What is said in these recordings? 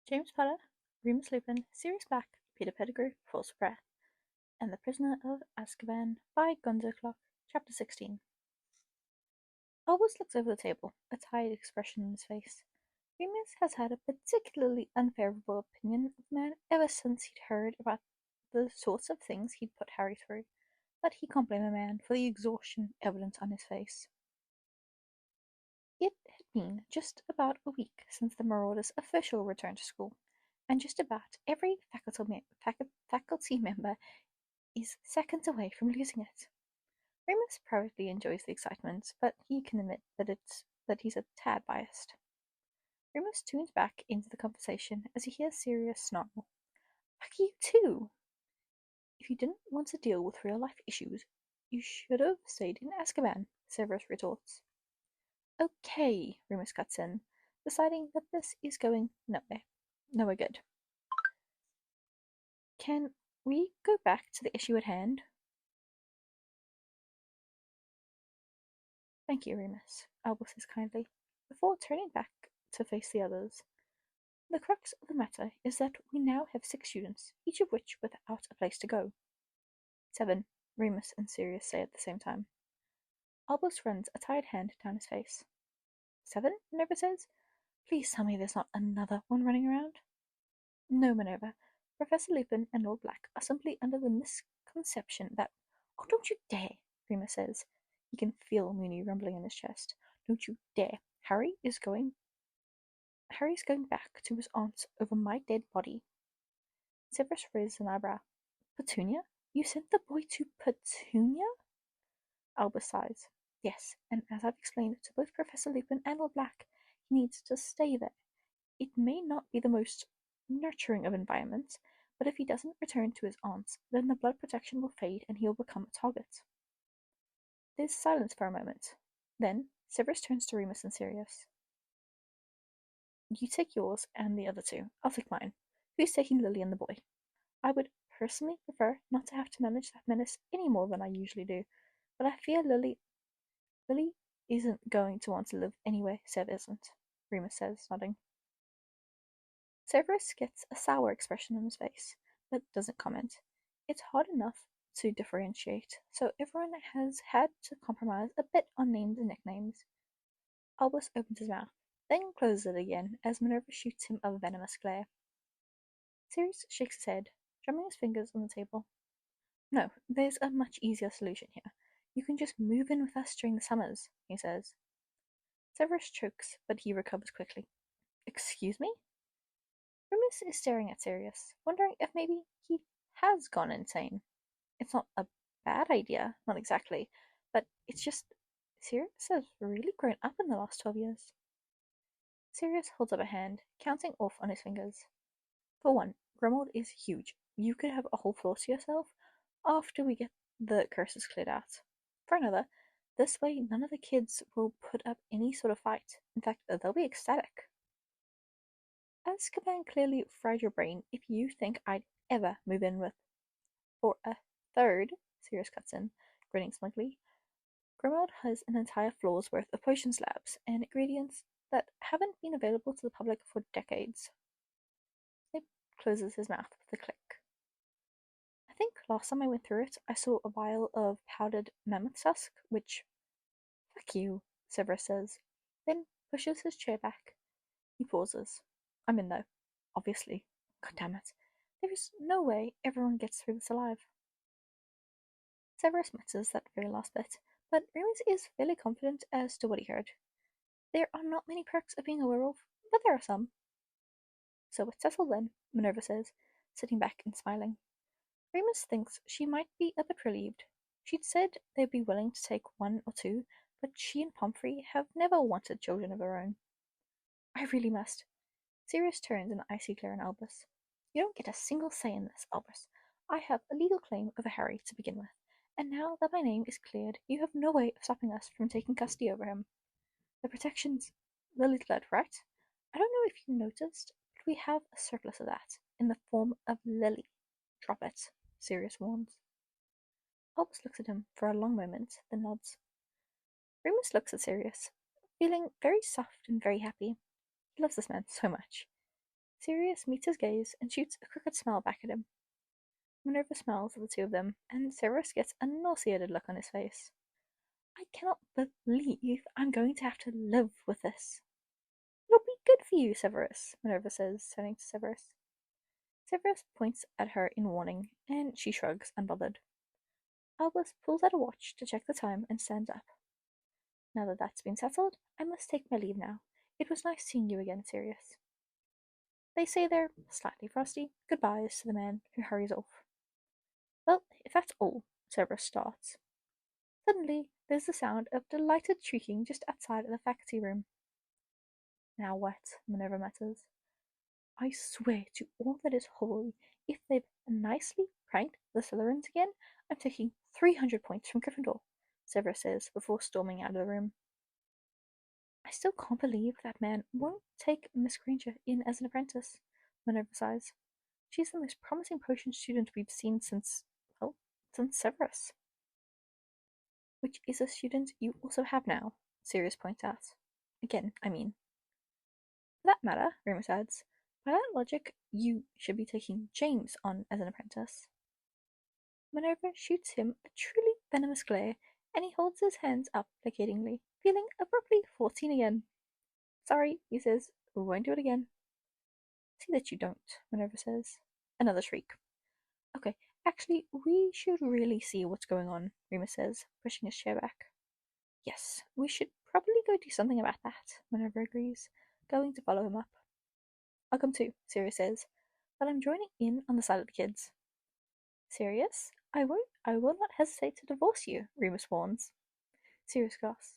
James Potter, Remus Lupin, Sirius Black, Peter Pettigrew, False Breath, and The Prisoner of Azkaban by gonzoclock, Chapter 16. Albus looks over the table, a tired expression on his face. Remus has had a particularly unfavourable opinion of the man ever since he'd heard about the sorts of things he'd put Harry through, but he can't blame the man for the exhaustion evident on his face. It had been just about a week since the Marauders' official return to school, and just about every faculty member is seconds away from losing it. Remus privately enjoys the excitement, but he can admit that he's a tad biased. Remus tunes back into the conversation as he hears Sirius snarl. Back you too! If you didn't want to deal with real-life issues, you should have stayed in Azkaban, Severus retorts. Okay, Remus cuts in, deciding that this is going nowhere good. Can we go back to the issue at hand? Thank you, Remus, Albus says kindly, before turning back to face the others. The crux of the matter is that we now have 6 students, each of which without a place to go. 7, Remus and Sirius say at the same time. Albus runs a tired hand down his face. 7? Minerva says. Please tell me there's not another one running around. No, Minerva. Professor Lupin and Lord Black are simply under the misconception that— Oh, don't you dare, Remus says. He can feel Moony rumbling in his chest. Don't you dare. Harry's going back to his aunt's over my dead body. Severus raises an eyebrow. Petunia? You sent the boy to Petunia? Albus sighs. Yes, and as I've explained to both Professor Lupin and Lord Black, he needs to stay there. It may not be the most nurturing of environments, but if he doesn't return to his aunt's, then the blood protection will fade and he will become a target. There's silence for a moment. Then Severus turns to Remus and Sirius. You take yours and the other 2. I'll take mine. Who's taking Lily and the boy? I would personally prefer not to have to manage that menace any more than I usually do, but I fear Lily isn't going to want to live anywhere Sev isn't, Remus says, nodding. Severus gets a sour expression on his face, but doesn't comment. It's hard enough to differentiate, so everyone has had to compromise a bit on names and nicknames. Albus opens his mouth, then closes it again as Minerva shoots him a venomous glare. Sirius shakes his head, drumming his fingers on the table. No, there's a much easier solution here. You can just move in with us during the summers, he says. Severus chokes, but he recovers quickly. Excuse me? Remus is staring at Sirius, wondering if maybe he has gone insane. It's not a bad idea, not exactly, but it's just Sirius has really grown up in the last 12 years. Sirius holds up a hand, counting off on his fingers. For one, Grimmauld is huge. You could have a whole floor to yourself after we get the curses cleared out. For another, this way none of the kids will put up any sort of fight. In fact, they'll be ecstatic. Azkaban clearly fried your brain if you think I'd ever move in with. For a third, Sirius cuts in, grinning smugly, Grimmauld has an entire floor's worth of potions labs and ingredients that haven't been available to the public for decades. Snape closes his mouth with a click. I think last time I went through it, I saw a vial of powdered mammoth tusk, which— Fuck you, Severus says, then pushes his chair back. He pauses. I'm in though, obviously. God damn it. There is no way everyone gets through this alive. Severus misses that very last bit, but Remus is fairly confident as to what he heard. There are not many perks of being a werewolf, but there are some. So it's settled then, Minerva says, sitting back and smiling. Remus thinks she might be a bit relieved. She'd said they'd be willing to take 1 or 2, but she and Pomfrey have never wanted children of their own. I really must. Sirius turns an icy glare on Albus. You don't get a single say in this, Albus. I have a legal claim over Harry to begin with, and now that my name is cleared, you have no way of stopping us from taking custody over him. The protection's Lily's blood, right? I don't know if you noticed, but we have a surplus of that, in the form of Lily. Drop it, Sirius warns. Albus looks at him for a long moment, then nods. Remus looks at Sirius, feeling very soft and very happy. He loves this man so much. Sirius meets his gaze and shoots a crooked smile back at him. Minerva smiles at the two of them, and Severus gets a nauseated look on his face. I cannot believe I'm going to have to live with this. It'll be good for you, Severus, Minerva says, turning to Severus. Severus points at her in warning, and she shrugs, unbothered. Albus pulls out a watch to check the time and stands up. Now that that's been settled, I must take my leave now. It was nice seeing you again, Sirius. They say their slightly frosty goodbyes to the man, who hurries off. Well, if that's all, Severus starts. Suddenly, there's the sound of delighted shrieking just outside of the faculty room. Now what? Minerva mutters. I swear to all that is holy, if they've nicely pranked the Slytherins again, I'm taking 300 points from Gryffindor, Severus says before storming out of the room. I still can't believe that man won't take Miss Granger in as an apprentice, Minerva sighs. She's the most promising potion student we've seen since Severus. Which is a student you also have now, Sirius points out. Again, I mean. For that matter, Remus adds, by that logic, you should be taking James on as an apprentice. Minerva shoots him a truly venomous glare, and he holds his hands up placatingly, feeling abruptly 14 again. Sorry, he says, we won't do it again. See that you don't, Minerva says. Another shriek. Okay, actually, we should really see what's going on, Remus says, pushing his chair back. Yes, we should probably go do something about that, Minerva agrees, going to follow him up. I'll come too, Sirius says, but I'm joining in on the side of the kids. Sirius, I will not hesitate to divorce you, Remus warns. Sirius gasps.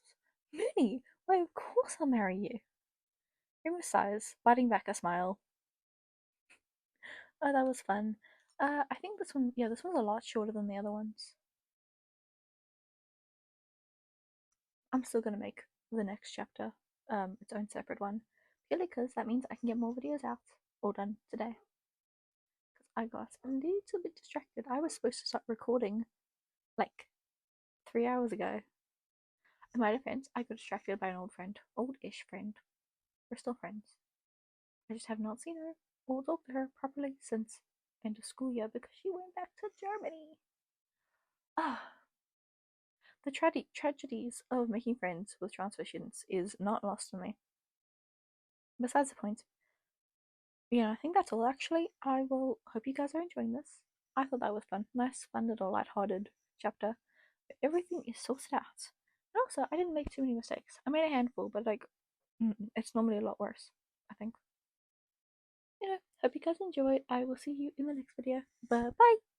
Moony, why of course I'll marry you. Remus sighs, biting back a smile. Oh, that was fun. I think this one's a lot shorter than the other ones. I'm still gonna make the next chapter, its own separate one, purely because that means I can get more videos out, all done today. Because I got a little bit distracted. I was supposed to start recording, like, 3 hours ago. In my defense, I got distracted by an old-ish friend. We're still friends. I just have not seen her or talked to her properly since end of school year because she went back to Germany. Ah, the tragedies of making friends with transfer students is not lost on me. Besides the point, I think that's all actually. I will hope you guys are enjoying this. I thought that was fun. Nice, fun little light-hearted chapter. Everything is sorted out. And also, I didn't make too many mistakes. I made a handful, but it's normally a lot worse, I think. Hope you guys enjoyed. I will see you in the next video. Bye bye!